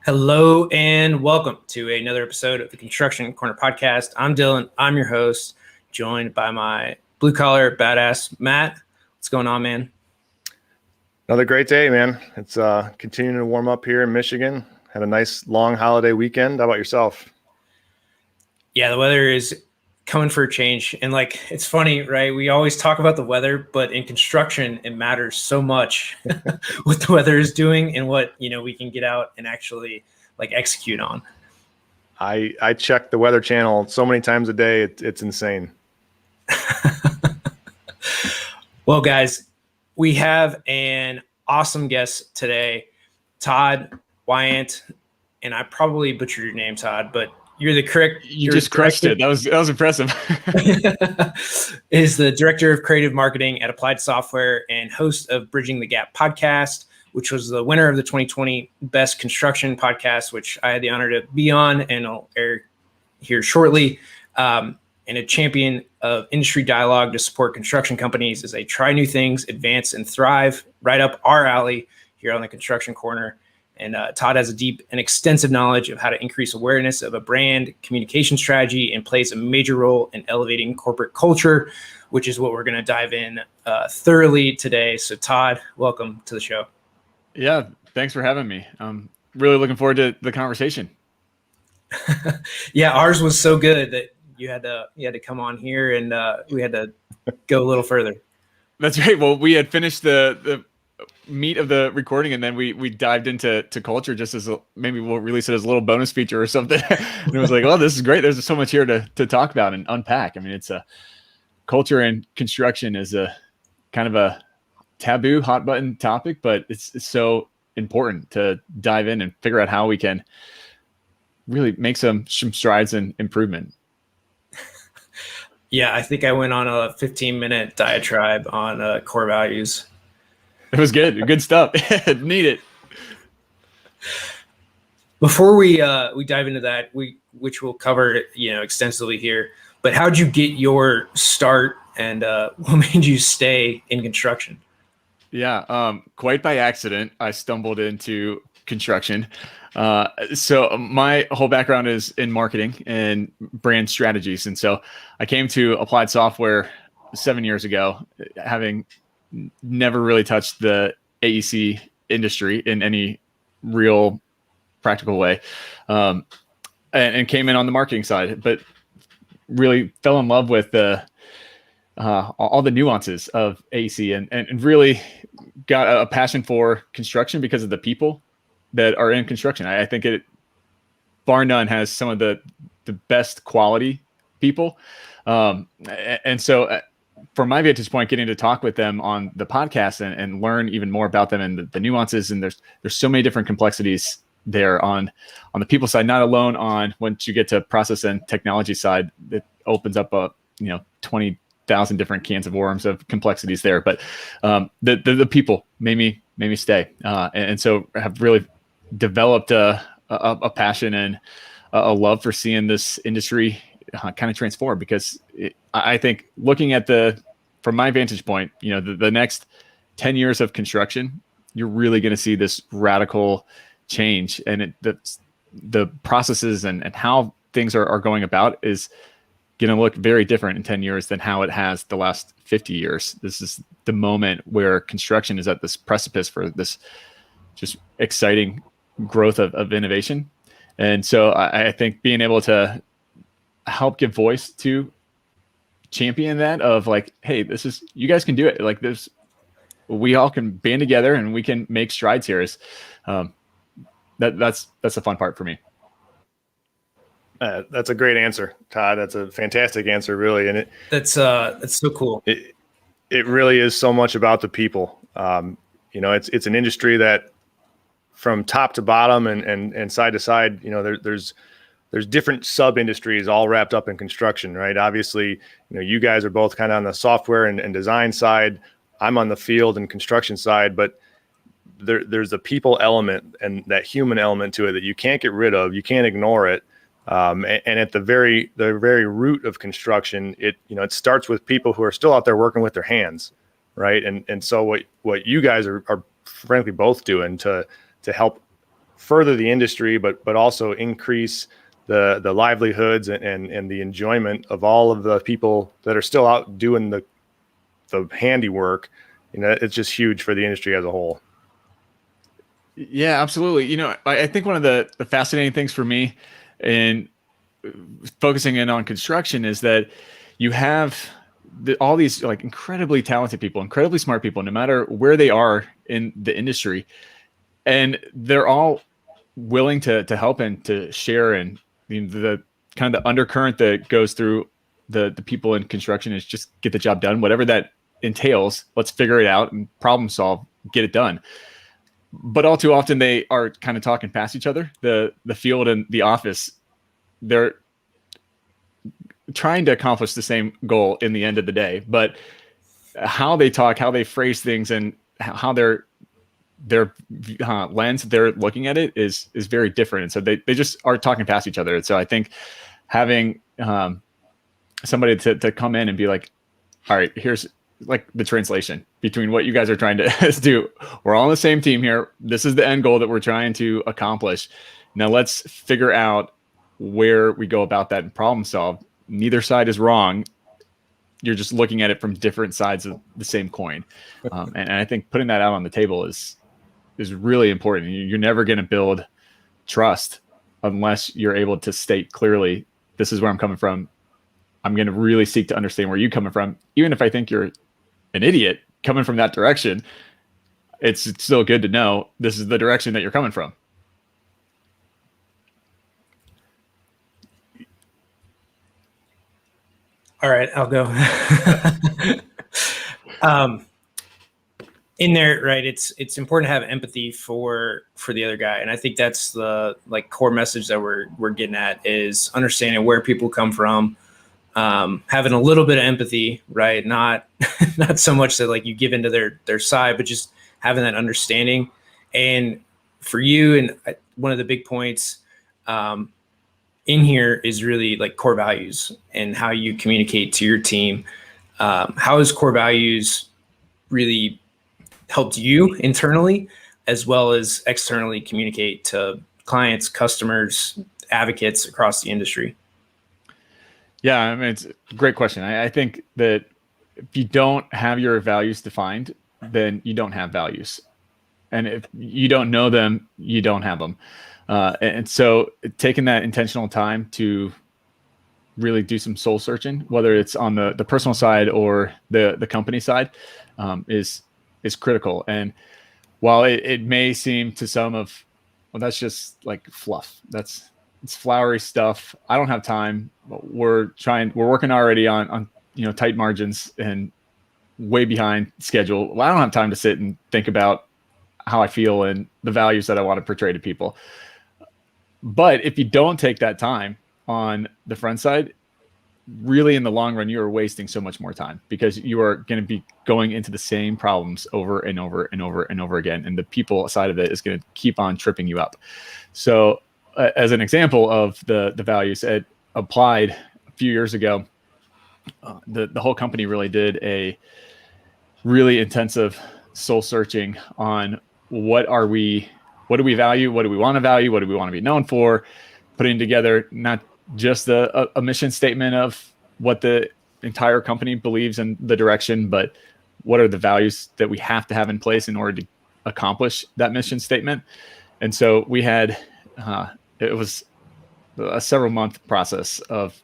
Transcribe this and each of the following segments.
Hello and welcome to another episode of the Construction Corner podcast. I'm Dylan. I'm your host, joined by my blue collar badass Matt. What's going on, man? Another great day, man. It's continuing to warm up here in Michigan. Had a nice long holiday weekend. How about yourself? Yeah, the weather is coming for a change. And it's funny, right? We always talk about the weather, but in construction, it matters so much what the weather is doing and what, we can get out and actually execute on. I check the Weather Channel so many times a day. It's insane. Well, guys, we have an awesome guest today, Todd Weyandt, and I probably butchered your name, Todd, but you're the correct. You just crushed it. That was impressive. Is the director of creative marketing at Applied Software and host of Bridging the Gap podcast, which was the winner of the 2020 Best Construction Podcast, which I had the honor to be on and I'll air here shortly. And a champion of industry dialogue to support construction companies as they try new things, advance, and thrive. Right up our alley here on the Construction Corner. And Todd has a deep and extensive knowledge of how to increase awareness of a brand, communication strategy, and plays a major role in elevating corporate culture, which is what we're going to dive in thoroughly today. So Todd, welcome to the show. Yeah, thanks for having me. I'm really looking forward to the conversation. Yeah, ours was so good that you had to come on here and we had to go a little further. That's right. Well, we had finished the meat of the recording, and then we dived into culture just as maybe we'll release it as a little bonus feature or something. And it was like, oh, this is great. There's so much here to talk about and unpack. I mean, it's a culture and construction is a kind of a taboo, hot button topic, but it's so important to dive in and figure out how we can really make some strides and improvement. Yeah, I think I went on a 15-minute diatribe on core values. It was good. Good stuff. Need it. Before we dive into that, which we'll cover extensively here, but how'd you get your start and what made you stay in construction? Yeah, quite by accident, I stumbled into construction. So my whole background is in marketing and brand strategies. And so I came to Applied Software 7 years ago, having never really touched the AEC industry in any real practical way, and came in on the marketing side, but really fell in love with all the nuances of AEC and really got a passion for construction because of the people that are in construction. I think it, bar none, has some of the best quality people. And so from my vantage point, getting to talk with them on the podcast and learn even more about them and the nuances, and there's so many different complexities there on the people side, not alone on once you get to process and technology side, that opens up 20,000 different cans of worms of complexities there. But the people made me stay. And so have really developed a passion and a love for seeing this industry kind of transform, because I think looking at from my vantage point, the next 10 years of construction, you're really going to see this radical change, and the processes and how things are going about is going to look very different in 10 years than how it has the last 50 years. This is the moment where construction is at this precipice for this just exciting growth of innovation. And so I think being able to help give voice to champion that of hey, you guys can do it. We all can band together and we can make strides here. That's the fun part for me. That's a great answer, Todd. That's a fantastic answer, really. And that's so cool. It really is so much about the people. It's an industry that from top to bottom and side to side, there's different sub industries all wrapped up in construction, right? Obviously, you guys are both kind of on the software and design side. I'm on the field and construction side, but there's a people element and that human element to it that you can't get rid of. You can't ignore it. And at the very root of construction, it starts with people who are still out there working with their hands, right? And so what you guys are frankly both doing to help further the industry, but also increase the livelihoods and the enjoyment of all of the people that are still out doing the handiwork. It's just huge for the industry as a whole. Yeah, absolutely. I think one of the fascinating things for me in focusing in on construction is that you have all these like incredibly talented people, incredibly smart people, no matter where they are in the industry, and they're all willing to help and to share. And the kind of the undercurrent that goes through the people in construction is just get the job done, whatever that entails. Let's figure it out and problem solve, get it done. But all too often they are kind of talking past each other. The field and the office, they're trying to accomplish the same goal in the end of the day, but how they talk, how they phrase things, and how their lens they're looking at it is very different. And so they just are talking past each other. And so I think having somebody to come in and be like, all right, here's like the translation between what you guys are trying to do. We're all on the same team here. This is the end goal that we're trying to accomplish. Now let's figure out where we go about that and problem solve. Neither side is wrong. You're just looking at it from different sides of the same coin. And I think putting that out on the table is really important. You're never going to build trust unless you're able to state clearly, this is where I'm coming from. I'm going to really seek to understand where you're coming from. Even if I think you're an idiot coming from that direction, it's still good to know this is the direction that you're coming from. All right, I'll go. In there, right? It's important to have empathy for the other guy, and I think that's the core message that we're getting at is understanding where people come from, having a little bit of empathy, right? Not so much that you give into their side, but just having that understanding. And for you, and one of the big points in here is really core values and how you communicate to your team. How has core values really helped you internally as well as externally communicate to clients, customers, advocates across the industry? Yeah, I mean, it's a great question. I think that if you don't have your values defined, then you don't have values. And if you don't know them, you don't have them. And so taking that intentional time to really do some soul searching, whether it's on the personal side or the company side, is critical. And while it may seem to some of, well, that's just like fluff. It's flowery stuff. I don't have time. We're working already on tight margins and way behind schedule. Well, I don't have time to sit and think about how I feel and the values that I want to portray to people. But if you don't take that time on the front side, really in the long run, you are wasting so much more time because you are going to be going into the same problems over and over and over and over again. And the people side of it is going to keep on tripping you up. So as an example of the values at Applied a few years ago, the whole company really did a really intensive soul searching on what do we value? What do we want to value? What do we want to be known for? Putting together not just a mission statement of what the entire company believes in the direction, but what are the values that we have to have in place in order to accomplish that mission statement. And so we had, it was a several month process of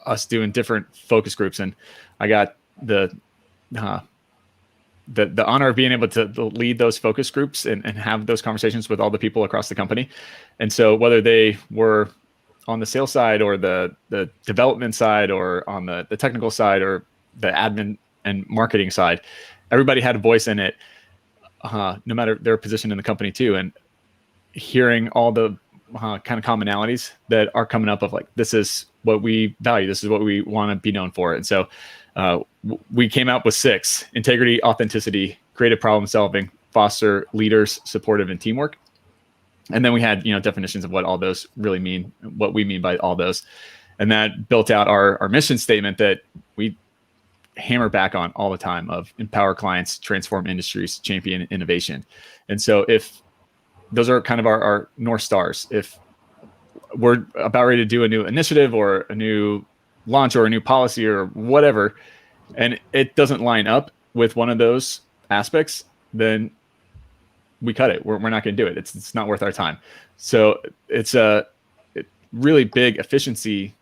us doing different focus groups. And I got the honor of being able to lead those focus groups and have those conversations with all the people across the company. And so whether they were on the sales side or the development side or on the technical side or the admin and marketing side, everybody had a voice in it, no matter their position in the company too. And hearing all the kind of commonalities that are coming up of this is what we value. This is what we want to be known for. And so we came out with 6: integrity, authenticity, creative problem solving, foster leaders, supportive, and teamwork. And then we had, definitions of what all those really mean, what we mean by all those. And that built out our mission statement that we hammer back on all the time of empower clients, transform industries, champion innovation. And so if those are kind of our North Stars. If we're about ready to do a new initiative or a new launch or a new policy or whatever, and it doesn't line up with one of those aspects, then we cut it. We're not going to do it. It's not worth our time. So it's a really big efficiency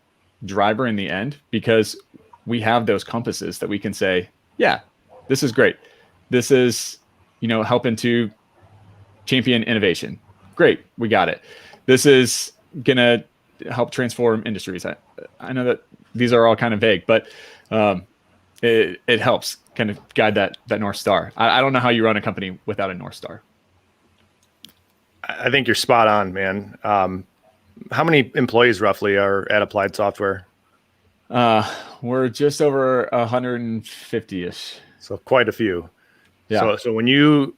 driver in the end, because we have those compasses that we can say, yeah, this is great. This is, helping to champion innovation. Great. We got it. This is going to help transform industries. I know that these are all kind of vague, but it helps kind of guide that North Star. I don't know how you run a company without a North Star. I think you're spot on, man. How many employees roughly are at Applied Software? We're just over 150-ish. So quite a few. Yeah. So when you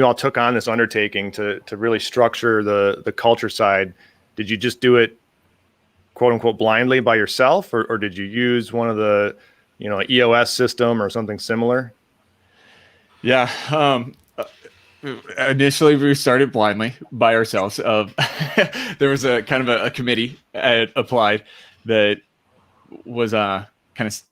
all took on this undertaking to really structure the culture side, did you just do it quote unquote blindly by yourself, or did you use one of the EOS system or something similar? Yeah. Initially we started blindly by ourselves. There was a kind of a committee at Applied that was kind of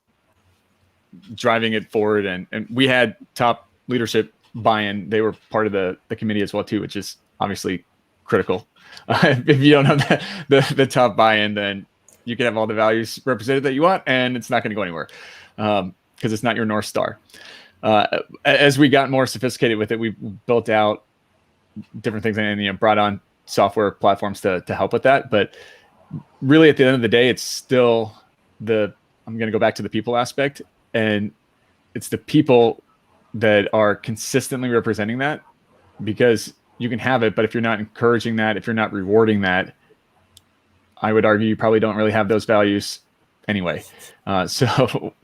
driving it forward, and we had top leadership buy-in. They were part of the committee as well too, which is obviously critical. If you don't have the top buy-in, then you can have all the values represented that you want, and it's not going to go anywhere because it's not your North Star. As we got more sophisticated with it, we built out different things and brought on software platforms to help with that. But really, at the end of the day, it's still I'm going to go back to the people aspect, and it's the people that are consistently representing that, because you can have it, but if you're not encouraging that, if you're not rewarding that, I would argue you probably don't really have those values anyway. So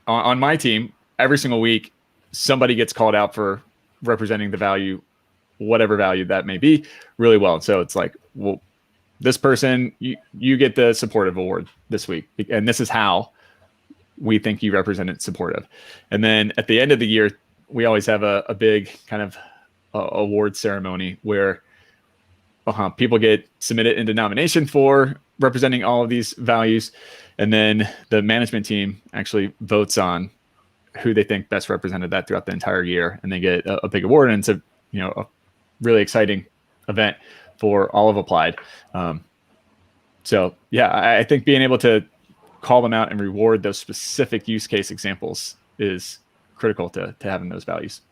on my team, every single week, somebody gets called out for representing the value, whatever value that may be, really well. And so it's like, well, this person, you get the supportive award this week, and this is how we think you represented supportive. And then at the end of the year, we always have a big kind of award ceremony where people get submitted into nomination for representing all of these values. And then the management team actually votes on who they think best represented that throughout the entire year. And they get a big award. And it's a really exciting event for all of Applied. So yeah, I think being able to call them out and reward those specific use case examples is critical to having those values.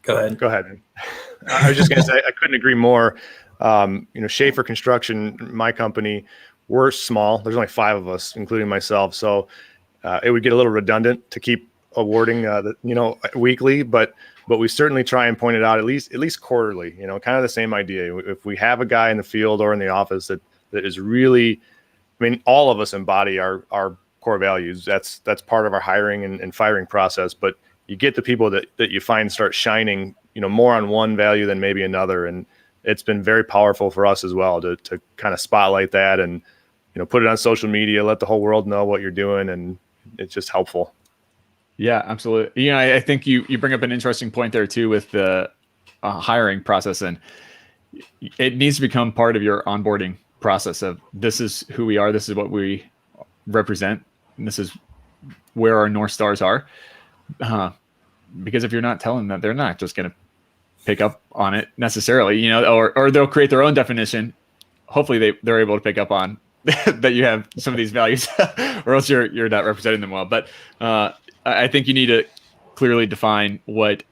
Go ahead. I was just going to say, I couldn't agree more. Schaefer Construction, my company, we're small. There's only 5 of us, including myself. So it would get a little redundant to keep awarding, weekly, but we certainly try and point it out at least quarterly, kind of the same idea. If we have a guy in the field or in the office that is really, all of us embody our core values. That's part of our hiring and firing process, but you get the people that you find start shining, more on one value than maybe another. And it's been very powerful for us as well to kind of spotlight that and, put it on social media, let the whole world know what you're doing. And it's just helpful. Yeah, absolutely. I think you bring up an interesting point there too with the hiring process, and it needs to become part of your onboarding process of, this is who we are, this is what we represent, and this is where our North Stars are. Because if you're not telling them, they're not just going to pick up on it necessarily, or they'll create their own definition. Hopefully they're able to pick up on that you have some of these values, or else you're not representing them well. But I think you need to clearly define what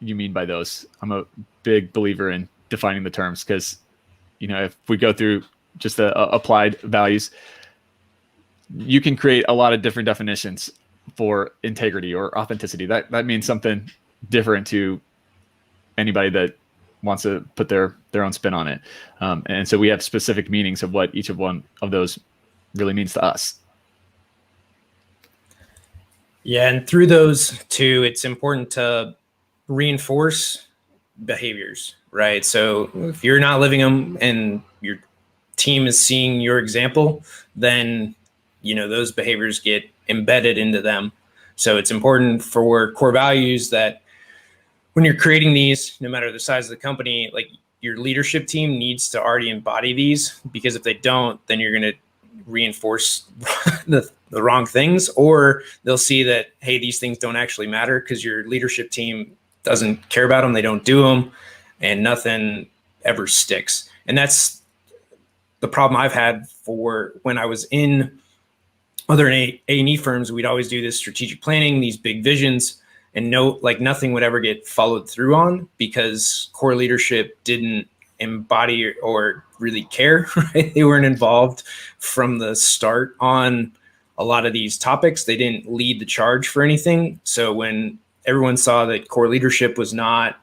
you mean by those. I'm a big believer in defining the terms, because if we go through just the applied values, you can create a lot of different definitions for integrity or authenticity. That means something different to anybody that wants to put their own spin on it. And so we have specific meanings of what each of one of those really means to us. Yeah, and through those two, it's important to reinforce behaviors, right? So if you're not living them and your team is seeing your example, then those behaviors get embedded into them. So it's important for core values that when you're creating these, no matter the size of the company, like your leadership team needs to already embody these, because if they don't, then you're going to reinforce the wrong things, or they'll see that, hey, these things don't actually matter because your leadership team doesn't care about them. They don't do them, and nothing ever sticks. And that's the problem I've had for when I was in other A&E firms. We'd always do this strategic planning, these big visions, and nothing would ever get followed through on because core leadership didn't embody or really care, right? They weren't involved from the start on a lot of these topics. They didn't lead the charge for anything. So when everyone saw that core leadership was not,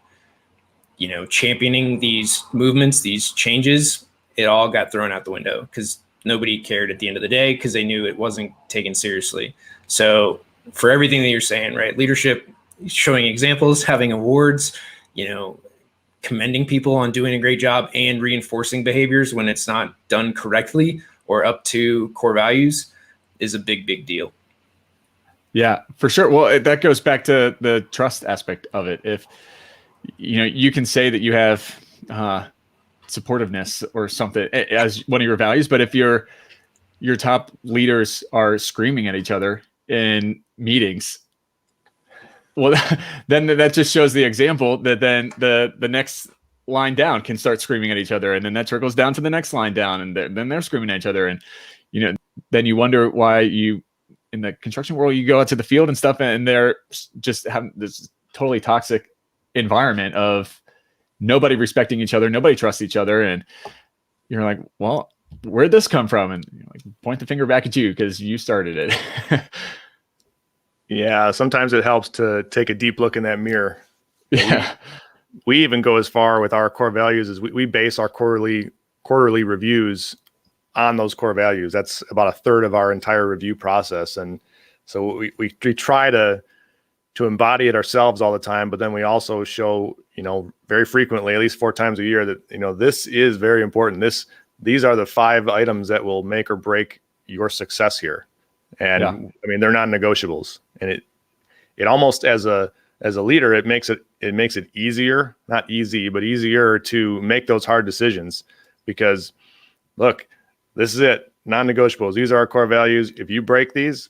championing these movements, these changes, it all got thrown out the window because nobody cared at the end of the day because they knew it wasn't taken seriously. So for everything that you're saying, right? Leadership, showing examples, having awards, commending people on doing a great job, and reinforcing behaviors when it's not done correctly or up to core values is a big, big deal. Yeah, for sure. Well, that goes back to the trust aspect of it. If, you can say that you have supportiveness or something as one of your values, but if your top leaders are screaming at each other in meetings, well, then that just shows the example that then the next line down can start screaming at each other, and then that trickles down to the next line down, and then they're screaming at each other, and then you wonder why in the construction world you go out to the field and stuff, and they're just having this totally toxic environment of nobody respecting each other, nobody trusts each other, and you're like, well, where'd this come from? And point the finger back at you because you started it. Yeah, sometimes it helps to take a deep look in that mirror. Yeah. We even go as far with our core values as we base our quarterly reviews on those core values. That's about a third of our entire review process. And so we try to embody it ourselves all the time, but then we also show, very frequently, at least 4 times a year, that, this is very important. These are the 5 items that will make or break your success here. And I mean, they're non-negotiables. And it almost as a leader, it makes it easier, not easy, but easier to make those hard decisions, because look, this is it. Non-negotiables. These are our core values. If you break these,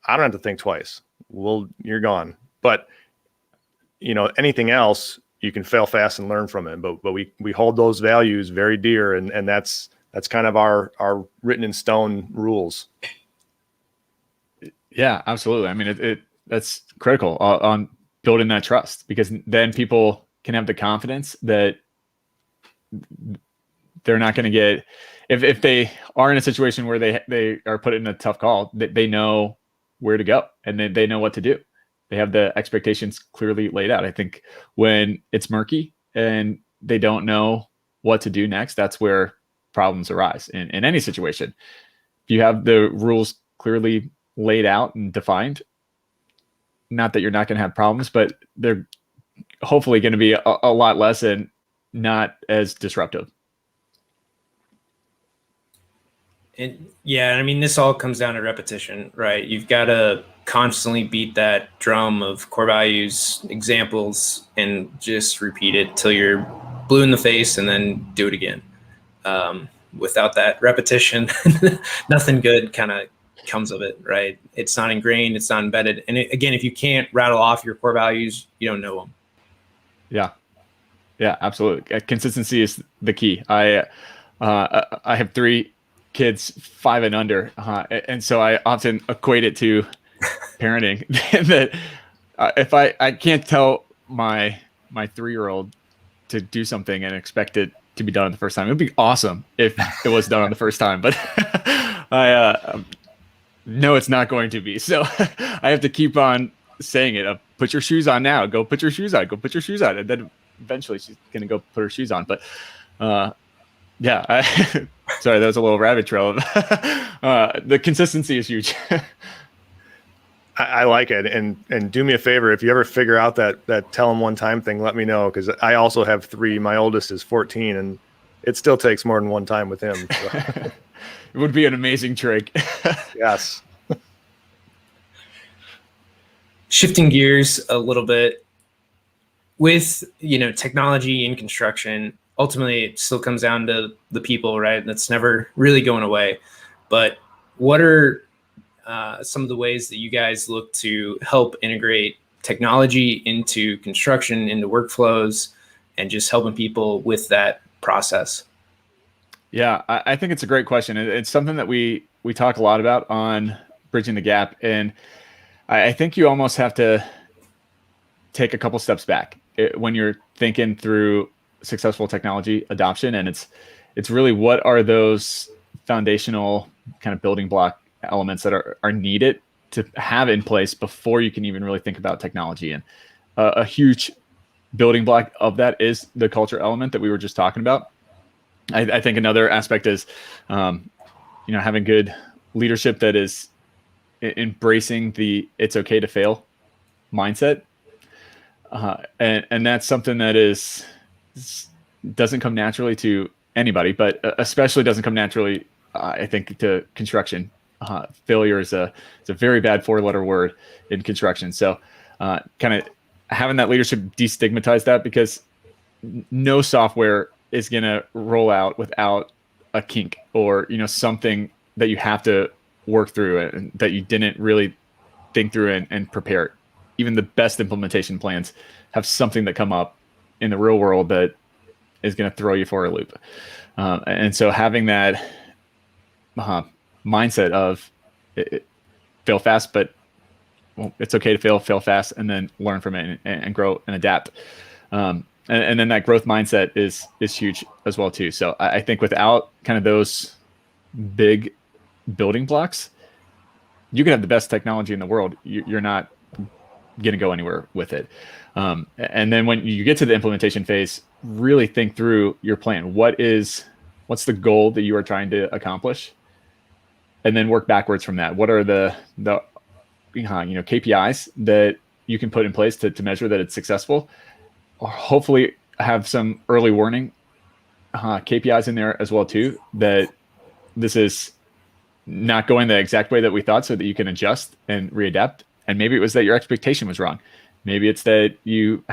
I don't have to think twice. You're gone. But anything else, you can fail fast and learn from it. But we hold those values very dear, and that's kind of our written in stone rules. Yeah, absolutely. I mean, that's critical on building that trust, because then people can have the confidence that they're not going to get, if they are in a situation where they are put in a tough call, they know where to go and they know what to do. They have the expectations clearly laid out. I think when it's murky and they don't know what to do next, that's where problems arise in any situation. If you have the rules clearly laid out and defined, not that you're not going to have problems, but they're hopefully going to be a lot less and not as disruptive. And yeah, I mean, this all comes down to repetition, right? You've got to constantly beat that drum of core values, examples, and just repeat it till you're blue in the face, and then do it again. Without that repetition, nothing good kind of comes of it, right? It's not ingrained, it's not embedded. And again, if you can't rattle off your core values, you don't know them. Yeah, absolutely. Consistency is the key. I have 3 kids, 5 and under, and so I often equate it to parenting. That if I can't tell my 3-year-old to do something and expect it to be done the first time, it would be awesome if it was done on the first time, but I no, it's not going to be. So I have to keep on saying it. Put your shoes on now. Go put your shoes on. Go put your shoes on. And then eventually she's going to go put her shoes on. But sorry, that was a little rabbit trail. The consistency is huge. I like it. And do me a favor, if you ever figure out that tell them one time thing, let me know, because I also have 3. My oldest is 14, and it still takes more than one time with him. So. It would be an amazing trick. Yes. Shifting gears a little bit, with, technology in construction, ultimately it still comes down to the people, right? That's never really going away. But what are some of the ways that you guys look to help integrate technology into construction, into workflows, and just helping people with that process? Yeah, I think it's a great question. It's something that we talk a lot about on Bridging the Gap. And I think you almost have to take a couple steps back when you're thinking through successful technology adoption. And it's really, what are those foundational kind of building block elements that are needed to have in place before you can even really think about technology. And a huge building block of that is the culture element that we were just talking about. I think another aspect is, having good leadership that is embracing the "it's okay to fail" mindset, and that's something that doesn't come naturally to anybody, but especially doesn't come naturally, I think, to construction. Failure is a very bad 4-letter word in construction. So, kind of having that leadership destigmatize that, because no software is going to roll out without a kink or, something that you have to work through and that you didn't really think through and prepare. Even the best implementation plans have something that come up in the real world that is going to throw you for a loop. And so having that mindset of fail fast, but it's okay to fail fast, and then learn from it and grow and adapt. And then that growth mindset is huge as well too. So I think without kind of those big building blocks, you can have the best technology in the world. You're not going to go anywhere with it. And then when you get to the implementation phase, really think through your plan. What's the goal that you are trying to accomplish? And then work backwards from that. What are the KPIs that you can put in place to measure that it's successful? Or hopefully have some early warning KPIs in there as well too, that this is not going the exact way that we thought, so that you can adjust and readapt. And maybe it was that your expectation was wrong. Maybe it's that you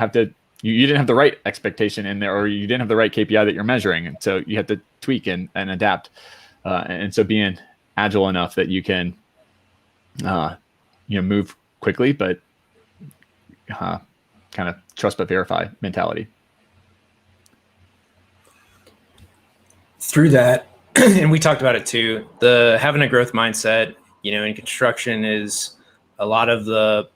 didn't have the right expectation in there, or you didn't have the right KPI that you're measuring. And so you have to tweak and adapt. And so being agile enough that you can, move quickly, but kind of trust but verify mentality. Through that, and we talked about it too, having a growth mindset, in construction is a lot of the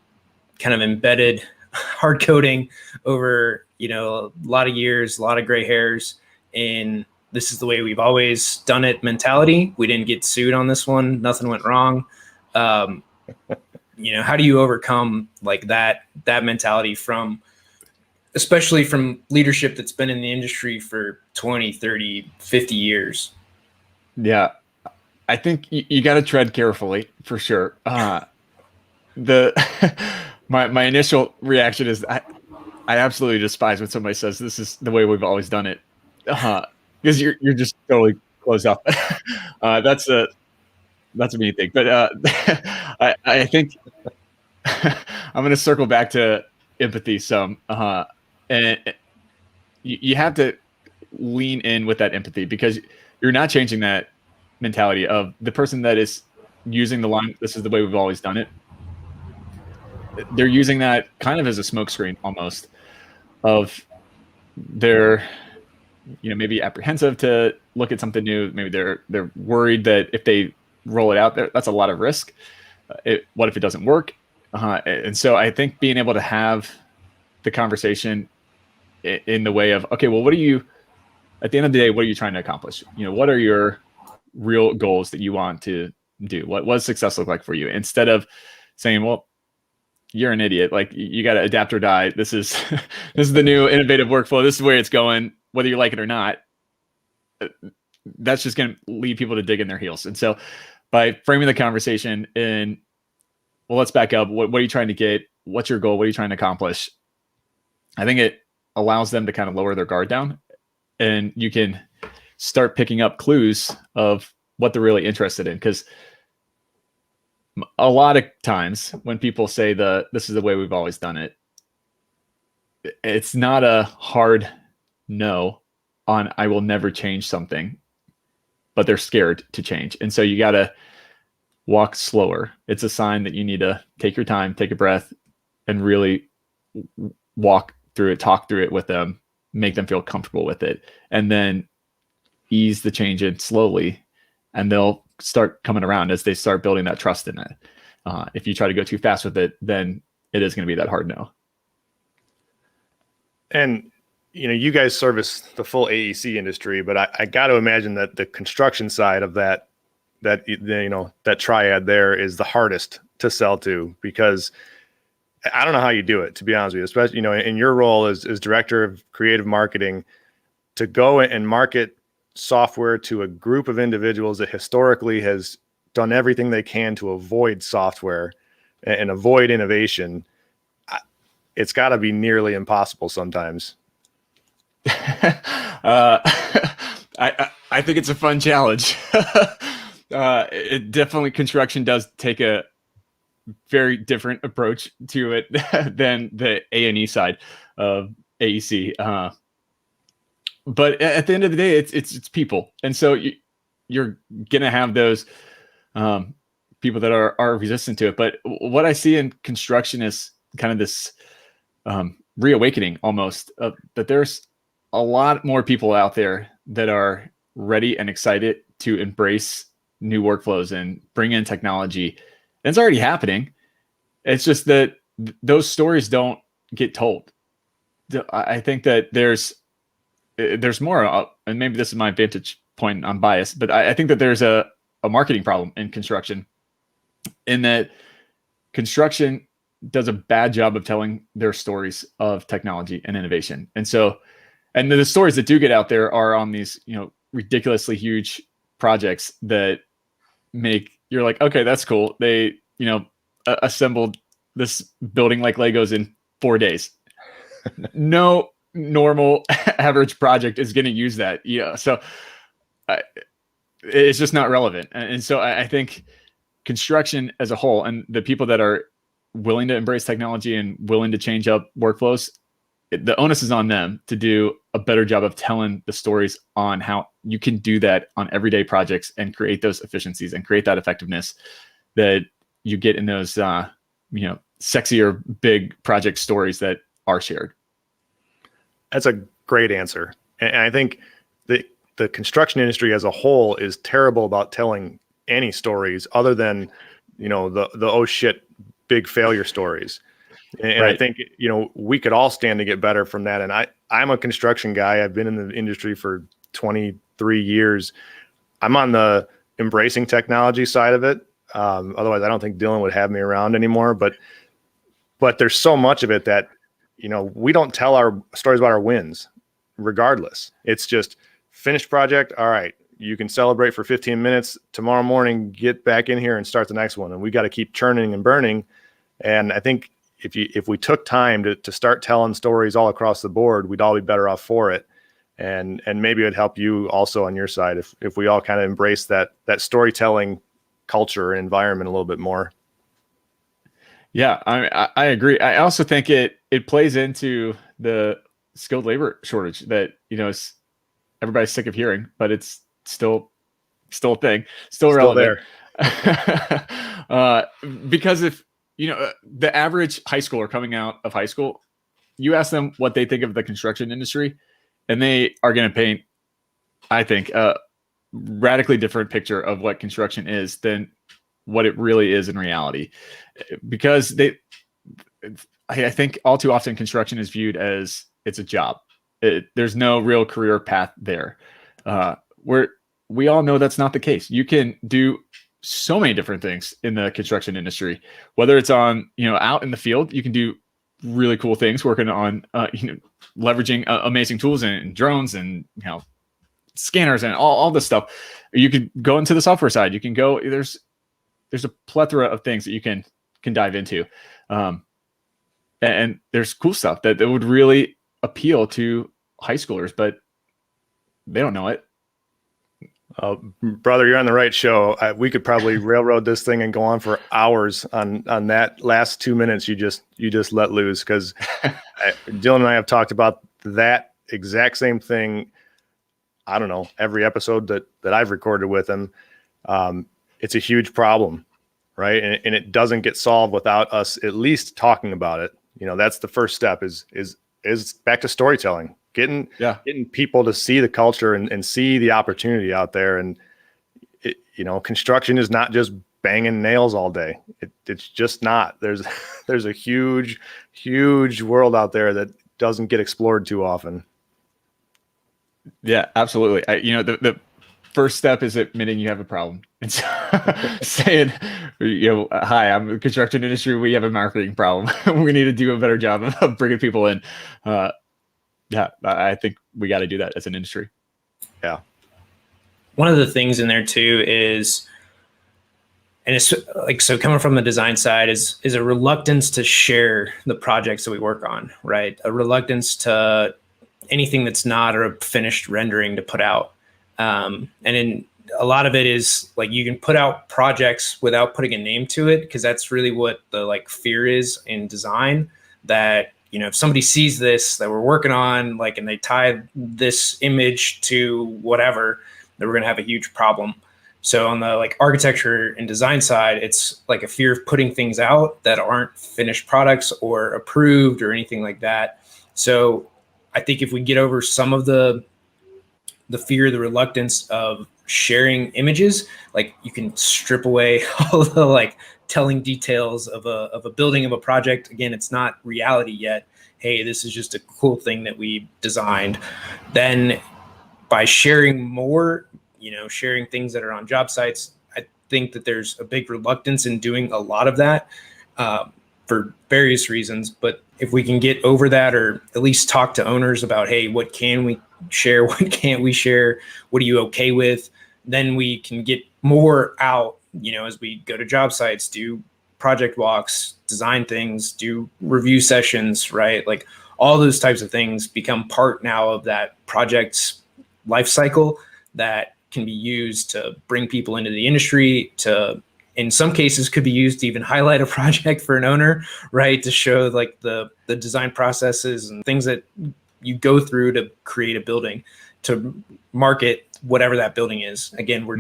kind of embedded hard coding over, a lot of years, a lot of gray hairs, and this is the way we've always done it mentality. We didn't get sued on this one. Nothing went wrong. How do you overcome like that mentality especially from leadership that's been in the industry for 20, 30, 50 years? Yeah, I think you got to tread carefully for sure. My initial reaction is I absolutely despise when somebody says this is the way we've always done it, because you're just totally closed off. That's a mean thing, but I think I'm going to circle back to empathy some, and you have to lean in with that empathy, because you're not changing that mentality of the person that is using the line, "This is the way we've always done it." They're using that kind of as a smokescreen almost, of they're maybe apprehensive to look at something new. Maybe they're worried that if they roll it out there, that's a lot of risk. What if it doesn't work? And so I think being able to have the conversation in the way of, okay, well, at the end of the day, what are you trying to accomplish? What are your real goals that you want to do? What does success look like for you? Instead of saying, well, you're an idiot. Like, you got to adapt or die. This is the new innovative workflow. This is where it's going, whether you like it or not. That's just going to lead people to dig in their heels. And so by framing the conversation in, well, let's back up. What are you trying to get? What's your goal? What are you trying to accomplish? I think it allows them to kind of lower their guard down, and you can start picking up clues of what they're really interested in. Because a lot of times when people say this is the way we've always done it, it's not a hard no on I will never change something, but they're scared to change. And so you got to walk slower. It's a sign that you need to take your time, take a breath, and really walk through it, talk through it with them, make them feel comfortable with it, and then ease the change in slowly, and they'll start coming around as they start building that trust in it. If you try to go too fast with it, then it is going to be that hard no. And you guys service the full AEC industry, but I got to imagine that the construction side of that triad there is the hardest to sell to, because I don't know how you do it, to be honest with you, especially, in your role as director of creative marketing, to go and market software to a group of individuals that historically has done everything they can to avoid software and avoid innovation. It's got to be nearly impossible sometimes. I think it's a fun challenge. It definitely, construction does take a very different approach to it than the A&E side of AEC. But at the end of the day, it's people, and so you're gonna have those people that are resistant to it. But what I see in construction is kind of this reawakening almost, that there's a lot more people out there that are ready and excited to embrace new workflows and bring in technology. And it's already happening. It's just that those stories don't get told. I think that there's more, and maybe this is my vantage point, I'm biased, but I think that there's a marketing problem in construction, in that construction does a bad job of telling their stories of technology and innovation. And so, and the stories that do get out there are on these, ridiculously huge projects that make, you're like, okay, that's cool. They, assembled this building like Legos in 4 days. No normal average project is going to use that. So it's just not relevant. And so I think construction as a whole, and the people that are willing to embrace technology and willing to change up workflows, the onus is on them to do a better job of telling the stories on how you can do that on everyday projects and create those efficiencies and create that effectiveness that you get in those, sexier, big project stories that are shared. That's a great answer. And I think the construction industry as a whole is terrible about telling any stories other than, the oh shit, big failure stories. And right. I think, we could all stand to get better from that. And I'm a construction guy. I've been in the industry for 23 years. I'm on the embracing technology side of it. Otherwise, I don't think Dylan would have me around anymore. But there's so much of it that, we don't tell our stories about our wins regardless. It's just finished project. All right, you can celebrate for 15 minutes. Tomorrow morning, get back in here and start the next one. And we got to keep churning and burning. And I think if we took time to start telling stories all across the board, we'd all be better off for it. And maybe it would help you also on your side if we all kind of embrace that storytelling culture and environment a little bit more. Yeah, I agree. I also think it plays into the skilled labor shortage that, everybody's sick of hearing, but it's still a thing, still relevant. There. Because if, the average high schooler coming out of high school, you ask them what they think of the construction industry, and they are going to paint, I think, a radically different picture of what construction is than what it really is in reality. Because I think all too often construction is viewed as it's a job. There's no real career path there. We all know that's not the case. You can do so many different things in the construction industry, whether it's on, out in the field, you can do really cool things working on, leveraging amazing tools and drones and, scanners and all this stuff. You could go into the software side. You can go, there's a plethora of things that you can dive into. And there's cool stuff that would really appeal to high schoolers, but they don't know it. Brother, you're on the right show. We could probably railroad this thing and go on for hours on that last 2 minutes you just let loose, because Dylan and I have talked about that exact same thing. I don't know, every episode that I've recorded with him. It's a huge problem, right? And it doesn't get solved without us at least talking about it. That's the first step is back to storytelling. Getting people to see the culture and see the opportunity out there. And construction is not just banging nails all day. It's just not. There's a huge, huge world out there that doesn't get explored too often. Yeah, absolutely. The first step is admitting you have a problem and saying, hi, I'm in the construction industry. We have a marketing problem. We need to do a better job of bringing people in. Yeah, I think we got to do that as an industry. Yeah. One of the things in there too is, and it's like, so coming from the design side is a reluctance to share the projects that we work on, right? A reluctance to anything that's not a finished rendering to put out. And in a lot of it is like, you can put out projects without putting a name to it, because that's really what the fear is in design, that if somebody sees this that we're working on, and they tie this image to whatever, then we're going to have a huge problem. So on the architecture and design side, it's a fear of putting things out that aren't finished products or approved or anything like that. So I think if we get over some of the fear, the reluctance of sharing images, you can strip away all the telling details of a building, of a project. Again, it's not reality yet. Hey, this is just a cool thing that we designed. Then by sharing more, sharing things that are on job sites, I think that there's a big reluctance in doing a lot of that for various reasons. But if we can get over that, or at least talk to owners about, hey, what can we share? What can't we share? What are you okay with? Then we can get more out, as we go to job sites, do project walks, design things, do review sessions, right? All those types of things become part now of that project's life cycle that can be used to bring people into the industry, to, in some cases, could be used to even highlight a project for an owner, right? To show the design processes and things that you go through to create a building, to market whatever that building is. Again, we're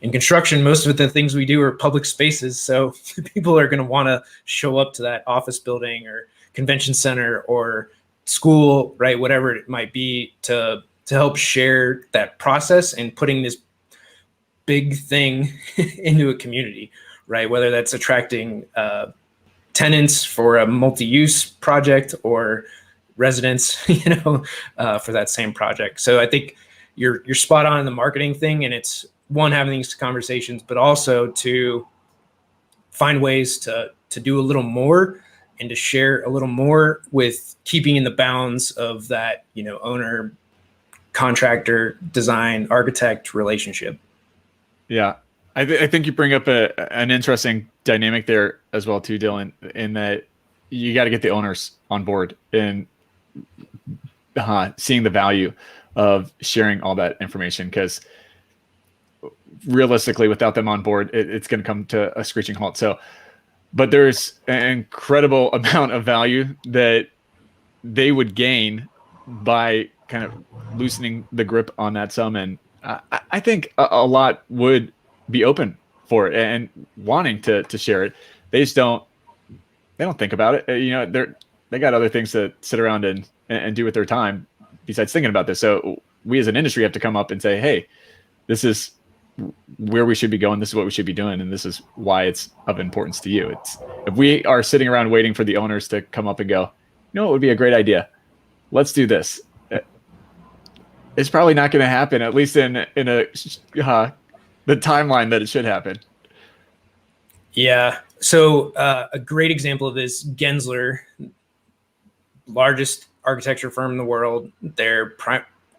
in construction, most of the things we do are public spaces. So people are going to want to show up to that office building or convention center or school, right? Whatever it might be, to help share that process and putting this big thing into a community, right? Whether that's attracting tenants for a multi-use project or residents, for that same project. So I think you're spot on in the marketing thing, and it's one, having these conversations, but also to find ways to do a little more and to share a little more, with keeping in the bounds of that, owner, contractor, design, architect relationship. Yeah. I think you bring up an interesting dynamic there as well too, Dylan, in that you got to get the owners on board and seeing the value of sharing all that information, because realistically, without them on board, it's going to come to a screeching halt. So, but there's an incredible amount of value that they would gain by kind of loosening the grip on that sum. And I think a lot would be open for it and wanting to share it. They don't think about it. They got other things to sit around and do with their time besides thinking about this. So we as an industry have to come up and say, hey, this is where we should be going. This is what we should be doing. And this is why it's of importance to you. If we are sitting around waiting for the owners to come up and go, it would be a great idea, let's do this, it's probably not going to happen, at least in the timeline that it should happen. Yeah. So a great example of this, Gensler, largest architecture firm in the world, their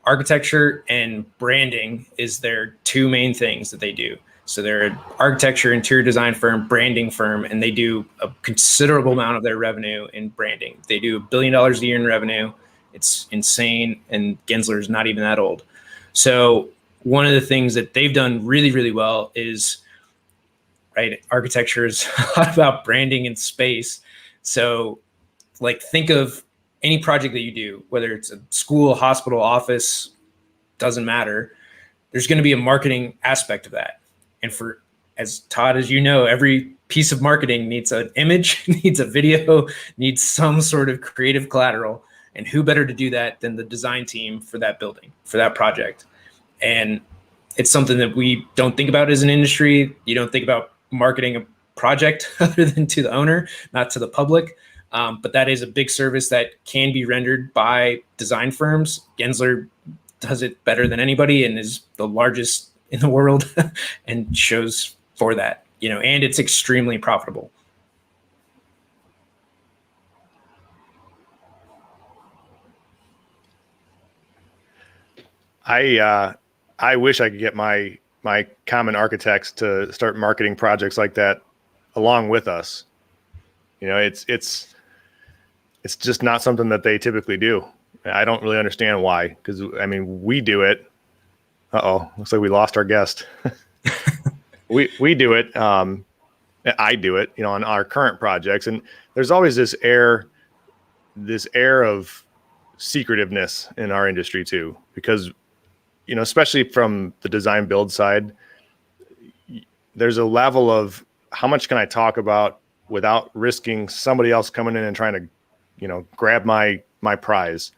architecture and branding is their two main things that they do. So they're an architecture, interior design firm, branding firm, and they do a considerable amount of their revenue in branding. They do $1 billion a year in revenue. It's insane. And Gensler is not even that old. So one of the things that they've done really, really well is, right, architecture is a lot about branding and space. So like think of any project that you do, whether it's a school, hospital, office, doesn't matter. There's going to be a marketing aspect of that. And for, as Todd, as you know, every piece of marketing needs an image, needs a video, needs some sort of creative collateral. And who better to do that than the design team for that building, for that project? And it's something that we don't think about as an industry. You don't think about marketing a project other than to the owner, not to the public. But that is a big service that can be rendered by design firms. Gensler does it better than anybody and is the largest in the world and shows for that, you know, and it's extremely profitable. I wish I could get my common architects to start marketing projects like that along with us. You know, it's just not something that they typically do. I don't really understand why, because I mean, we do it. Looks like we lost our guest. we do it. I do it, you know, on our current projects, and there's always this air of secretiveness in our industry too, because, you know, especially from the design build side, there's a level of how much can I talk about without risking somebody else coming in and trying to, you know, grab my prize.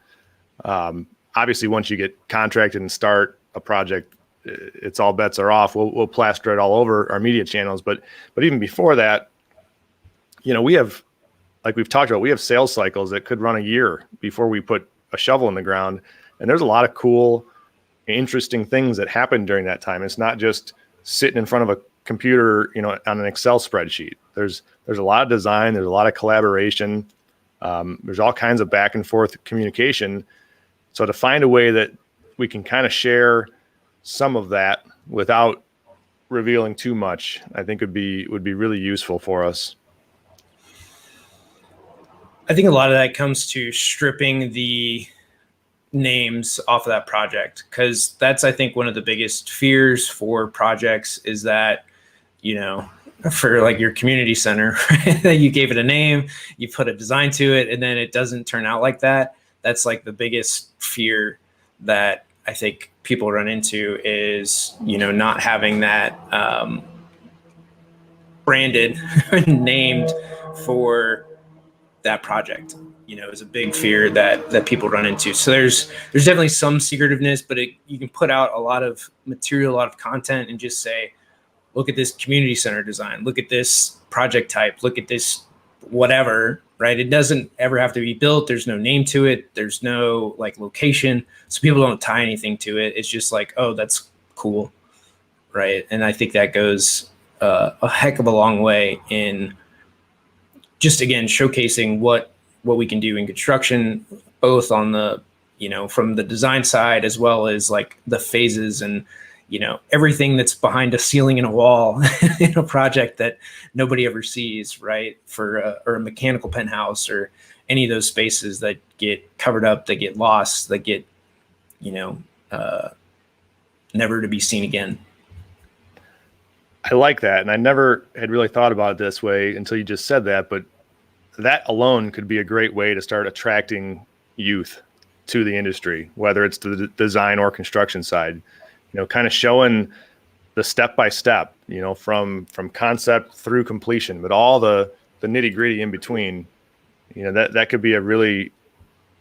Obviously, once you get contracted and start a project, it's all bets are off. We'll plaster it all over our media channels. But even before that, you know, we have, like we've talked about, we have sales cycles that could run a year before we put a shovel in the ground. And there's a lot of cool, interesting things that happen during that time. It's not just sitting in front of a computer, you know, on an Excel spreadsheet. There's a lot of design. There's a lot of collaboration. There's all kinds of back and forth communication. So to find a way that we can kind of share some of that without revealing too much, I think would be really useful for us. I think a lot of that comes to stripping the names off of that project, because that's, I think, one of the biggest fears for projects is that, you know, for like your community center, right? You gave it a name, you put a design to it, and then it doesn't turn out like that. That's like the biggest fear that I think people run into is, you know, not having that branded, named for that project, you know, is a big fear that people run into. So there's definitely some secretiveness, but you can put out a lot of material, a lot of content, and just say, look at this community center design, look at this project type, look at this whatever, right? It doesn't ever have to be built. There's no name to it. There's no like location. So people don't tie anything to it. It's just like, oh, that's cool, right? And I think that goes a heck of a long way in just, again, showcasing what we can do in construction, both on the, you know, from the design side as well as like the phases and, you know, everything that's behind a ceiling and a wall in a project that nobody ever sees, right? Or a mechanical penthouse or any of those spaces that get covered up, that get lost, that get, you know, never to be seen again. I like that. And I never had really thought about it this way until you just said that, but that alone could be a great way to start attracting youth to the industry, whether it's the design or construction side, you know, kind of showing the step-by-step, you know, from concept through completion, but all the nitty-gritty in between, you know, that could be a really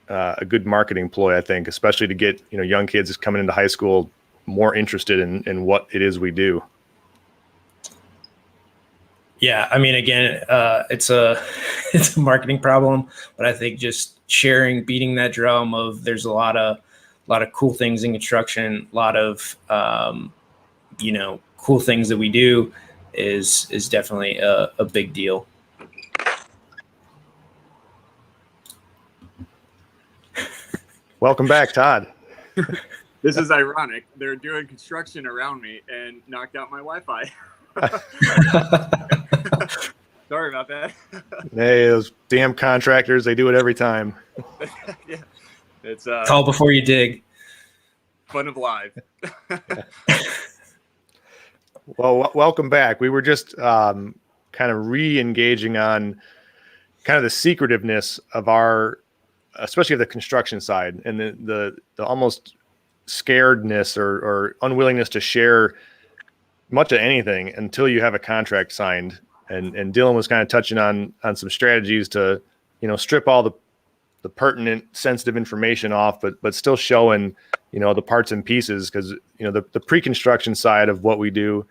a good marketing ploy, I think, especially to get, you know, young kids coming into high school more interested in what it is we do. Yeah, I mean, again, it's a marketing problem, but I think just sharing, beating that drum of there's a lot of cool things in construction, a lot of you know, cool things that we do is definitely a big deal. Welcome back, Todd. This is ironic. They're doing construction around me and knocked out my Wi-Fi. Sorry about that. Hey, those damn contractors, they do it every time. Yeah. It's call before you dig. Fun of live. Well, welcome back. We were just kind of re-engaging on kind of the secretiveness of our, especially of the construction side, and the almost scaredness or unwillingness to share much of anything until you have a contract signed. And Dylan was kind of touching on some strategies to, strip all the pertinent, sensitive information off, but still showing, the parts and pieces, because, the pre-construction side of what we do,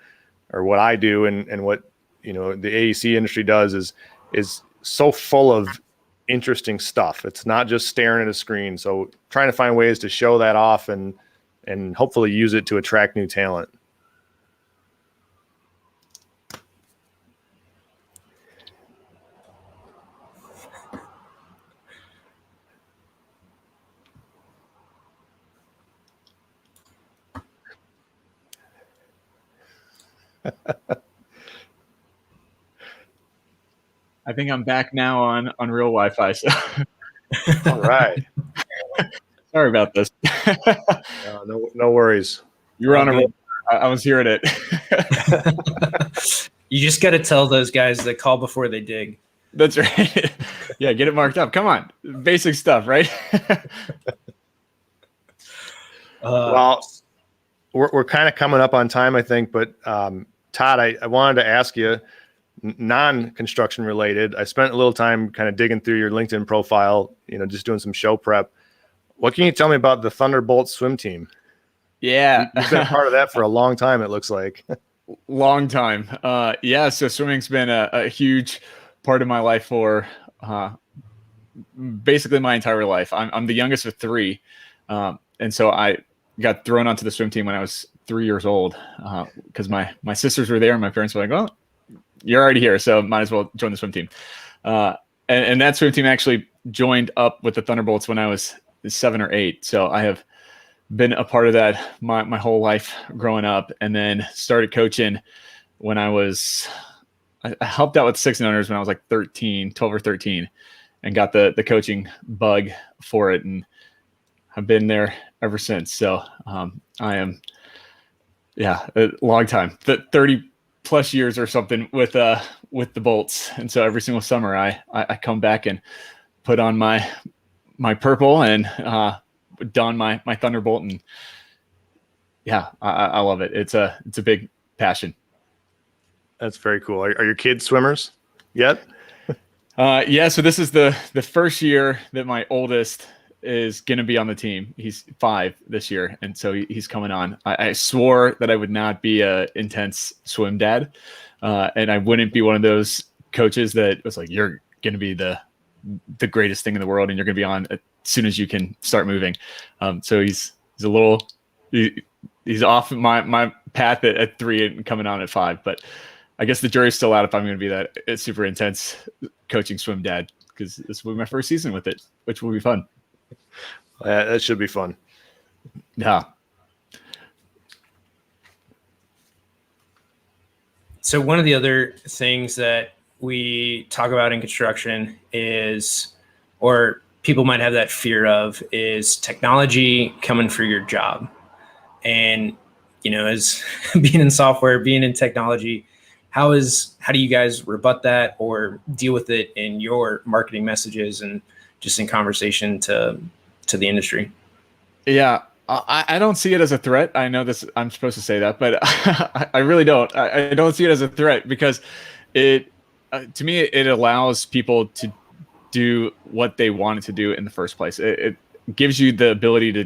or what I do, and what, the AEC industry does is so full of interesting stuff. It's not just staring at a screen. So trying to find ways to show that off and hopefully use it to attract new talent. I think I'm back now on real Wi-Fi. So All right. sorry about this. No worries. You were on a roll. I was hearing it. You just got to tell those guys that call before they dig. That's right. Yeah, get it marked up. Come on. Basic stuff, right? Well, we're kind of coming up on time, I think, but Todd, I wanted to ask you, non-construction related. I spent a little time kind of digging through your LinkedIn profile, just doing some show prep. What can you tell me about the Thunderbolt swim team? Yeah. You've been a part of that for a long time, it looks like. Long time. Yeah, so swimming's been a huge part of my life for basically my entire life. I'm the youngest of three. And so I got thrown onto the swim team when I was 3 years old because my sisters were there and my parents were like, oh, you're already here, so might as well join the swim team. And that swim team actually joined up with the Thunderbolts when I was 7 or 8. So I have been a part of that my whole life growing up, and then started coaching when I helped out with 6 and unders when I was like 12 or 13, and got the coaching bug for it, and I've been there ever since. So I am, a long time, 30 plus years or something with the Bolts. And so every single summer I come back and put on my purple and don my Thunderbolt, and I love it. It's a big passion. That's very cool. Are your kids swimmers yet? So this is the first year that my oldest is going to be on the team. He's 5 this year, and so he's coming on. I swore that I would not be a intense swim dad, and I wouldn't be one of those coaches that was like, you're going to be the greatest thing in the world, and you're going to be on as soon as you can start moving. So he's a little he's off my path at 3 and coming on at 5, but I guess the jury's still out if I'm going to be that super intense coaching swim dad, because this will be my first season with it, which will be fun. That should be fun. Yeah. So one of the other things that we talk about in construction is, or people might have that fear of, is technology coming for your job. And, as being in software, being in technology, how do you guys rebut that or deal with it in your marketing messages and just in conversation to the industry? Yeah, I don't see it as a threat. I know this, I'm supposed to say that, but I really don't. I don't see it as a threat, because it, to me, it allows people to do what they wanted to do in the first place. It gives you the ability to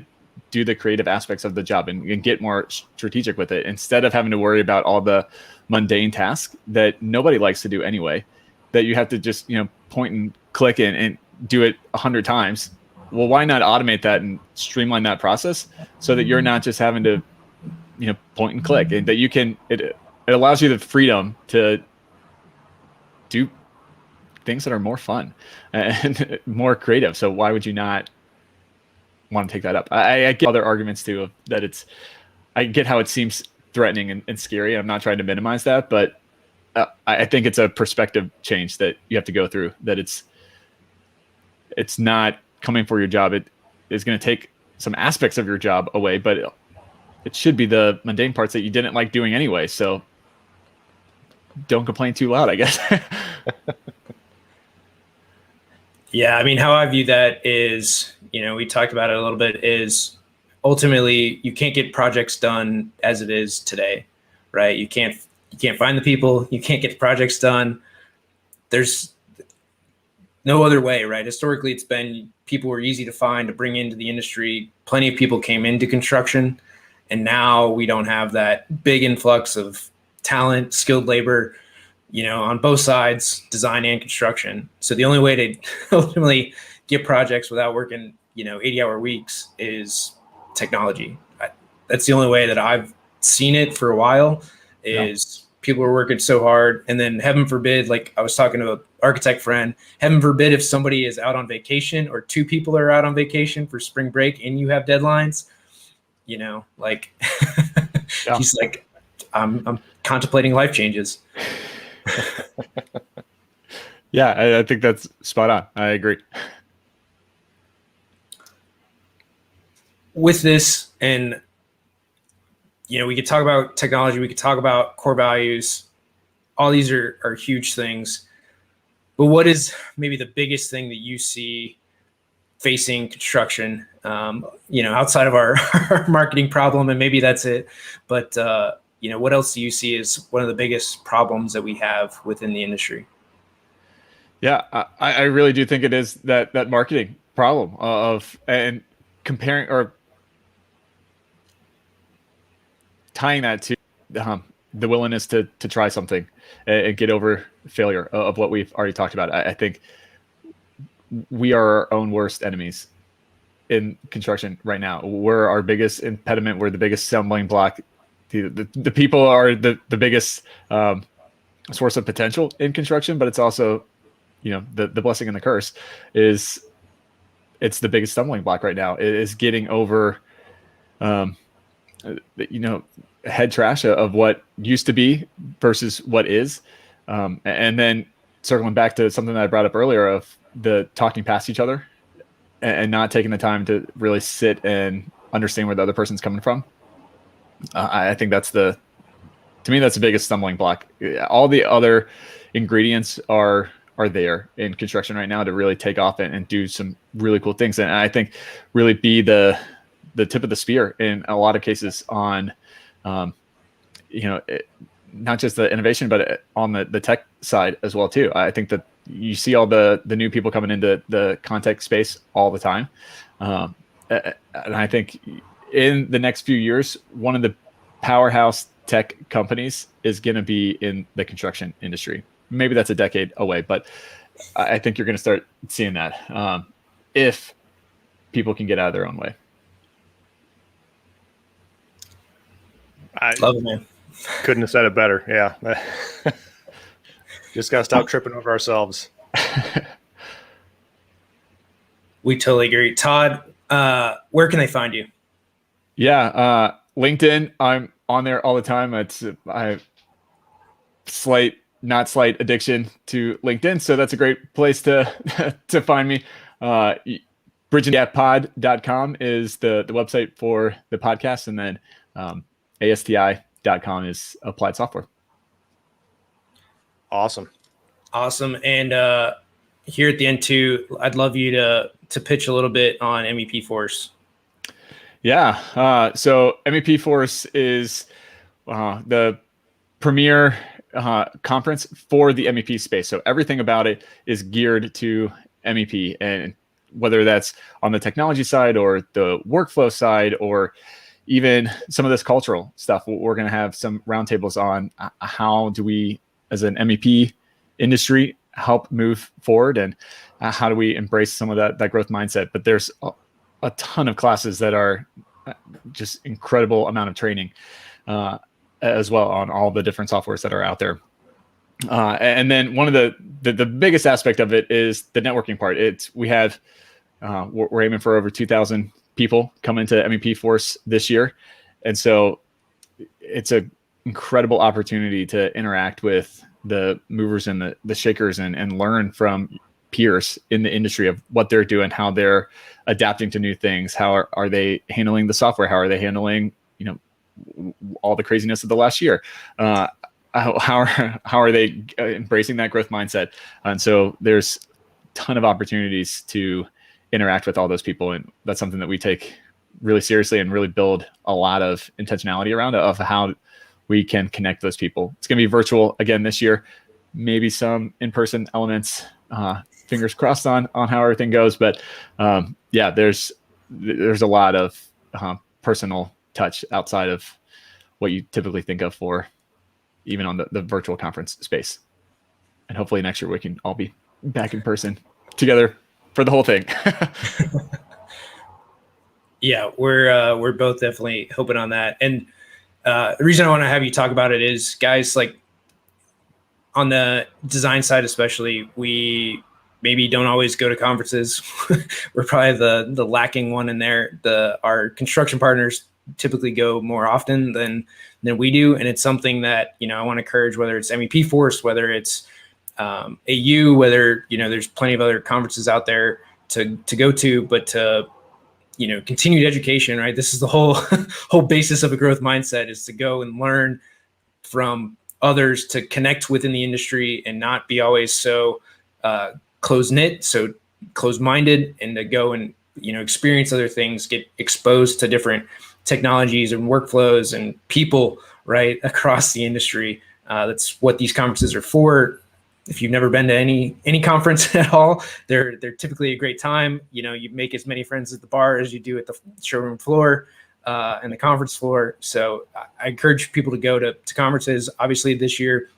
do the creative aspects of the job and get more strategic with it, instead of having to worry about all the mundane tasks that nobody likes to do anyway, that you have to just, point and click and do it 100 times. Well, why not automate that and streamline that process so that you're not just having to, point and click, and that you can, it allows you the freedom to do things that are more fun and more creative. So why would you not want to take that up? I get other arguments too, of that I get how it seems threatening and scary. I'm not trying to minimize that, but I think it's a perspective change that you have to go through, that it's not coming for your job. It is going to take some aspects of your job away, but it should be the mundane parts that you didn't like doing anyway. So don't complain too loud, I guess. Yeah, I mean, how I view that is, we talked about it a little bit, is ultimately you can't get projects done as it is today, right? You can't find the people, you can't get the projects done. There's no other way, right? Historically, it's been people were easy to find, to bring into the industry. Plenty of people came into construction, and now we don't have that big influx of talent, skilled labor, on both sides, design and construction. So the only way to ultimately get projects without working, 80-hour weeks is technology. That's the only way that I've seen it for a while, is people are working so hard. And then heaven forbid, like I was talking to an architect friend, heaven forbid if somebody is out on vacation or two people are out on vacation for spring break and you have deadlines, like he's like, I'm contemplating life changes. Yeah, I think that's spot on. I agree. With this, and we could talk about technology, we could talk about core values. All these are huge things. But what is maybe the biggest thing that you see facing construction, outside of our marketing problem, and maybe that's it. But, what else do you see as one of the biggest problems that we have within the industry? Yeah, I really do think it is that marketing problem and comparing or tying that to the willingness to try something and get over failure of what we've already talked about. I think we are our own worst enemies in construction right now. We're our biggest impediment. We're the biggest stumbling block. The people are the biggest source of potential in construction, but it's also, the blessing and the curse is it's the biggest stumbling block right now. It is getting over, head trash of what used to be versus what is. And then circling back to something that I brought up earlier of the talking past each other and not taking the time to really sit and understand where the other person's coming from. I think to me, that's the biggest stumbling block. All the other ingredients are there in construction right now to really take off and do some really cool things. And I think really be the tip of the spear in a lot of cases on, not just the innovation, but on the tech side as well too. I think that you see all the new people coming into the content space all the time. And I think in the next few years, one of the powerhouse tech companies is going to be in the construction industry. Maybe that's a decade away, but I think you're going to start seeing that if people can get out of their own way. I Love it, man. couldn't have said it better. Yeah. Just got to stop tripping over ourselves. We totally agree. Todd, where can they find you? Yeah. LinkedIn, I'm on there all the time. I not slight addiction to LinkedIn. So that's a great place to find me. bridgingthegappod.com is the website for the podcast. And then ASTI.com is applied software. Awesome. And here at the end too, I'd love you to pitch a little bit on MEP Force. Yeah. So MEP Force is the premier conference for the MEP space. So everything about it is geared to MEP, and whether that's on the technology side or the workflow side, or even some of this cultural stuff, we're going to have some roundtables on how do we, as an MEP industry, help move forward, and how do we embrace some of that growth mindset. But there's a ton of classes that are just incredible amount of training as well on all the different softwares that are out there. And then one of the biggest aspect of it is the networking part. We're aiming for over 2,000 people come into MEP Force this year. And so it's an incredible opportunity to interact with the movers and the shakers and learn from peers in the industry of what they're doing, how they're adapting to new things, how are they handling the software, how are they handling all the craziness of the last year. How are they embracing that growth mindset? And so there's a ton of opportunities to interact with all those people. And that's something that we take really seriously and really build a lot of intentionality around of how we can connect those people. It's going to be virtual again this year, maybe some in-person elements, fingers crossed on how everything goes. But yeah, there's a lot of personal touch outside of what you typically think of for even on the virtual conference space. And hopefully next year we can all be back in person together for the whole thing. Yeah, we're both definitely hoping on that. And the reason I want to have you talk about it is, guys, like on the design side especially, we maybe don't always go to conferences. We're probably the lacking one in there. Our construction partners typically go more often than we do, and it's something that I want to encourage, whether it's MEP Force, whether it's AU, whether there's plenty of other conferences out there to go to, but to continued education, right? This is the whole basis of a growth mindset, is to go and learn from others, to connect within the industry and not be always so close-knit, so close-minded, and to go and experience other things, get exposed to different technologies and workflows and people right across the industry. That's what these conferences are for. If you've never been to any conference at all, they're typically a great time. You make as many friends at the bar as you do at the showroom floor and the conference floor. So I encourage people to go to conferences. Obviously this year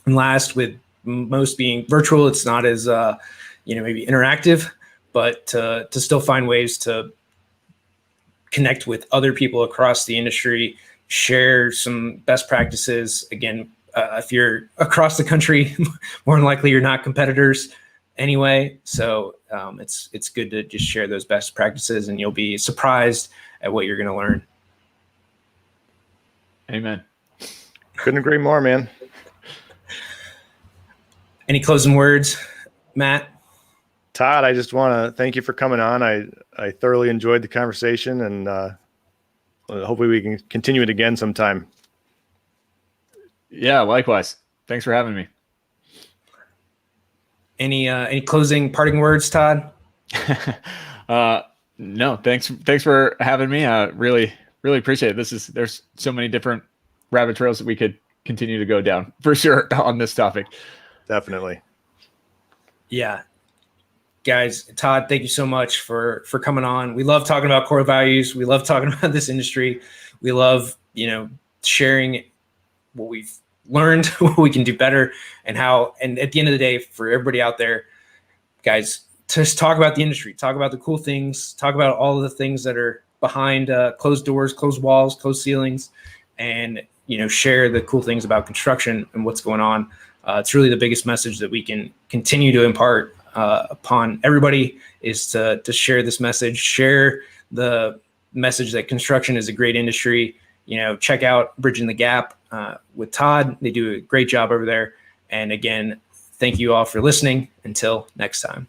and last, with most being virtual, it's not as maybe interactive, but to still find ways to connect with other people across the industry, share some best practices. Again, if you're across the country, more than likely you're not competitors anyway. So it's good to just share those best practices, and you'll be surprised at what you're going to learn. Amen. Couldn't agree more, man. Any closing words, Matt? Todd, I just want to thank you for coming on. I thoroughly enjoyed the conversation, and hopefully we can continue it again sometime. Yeah, likewise. Thanks for having me. Any closing parting words, Todd? No, thanks for having me. Really appreciate it. There's so many different rabbit trails that we could continue to go down for sure on this topic. Definitely. Yeah. Guys, Todd, thank you so much for coming on. We love talking about core values. We love talking about this industry. We love, sharing what we've learned, what we can do better, and at the end of the day, for everybody out there, guys, just talk about the industry, talk about the cool things, talk about all of the things that are behind closed doors, closed walls, closed ceilings, and share the cool things about construction and what's going on. It's really the biggest message that we can continue to impart upon everybody, is to share this message, share the message that construction is a great industry. Check out Bridging the Gap with Todd. They do a great job over there. And again, thank you all for listening. Until next time.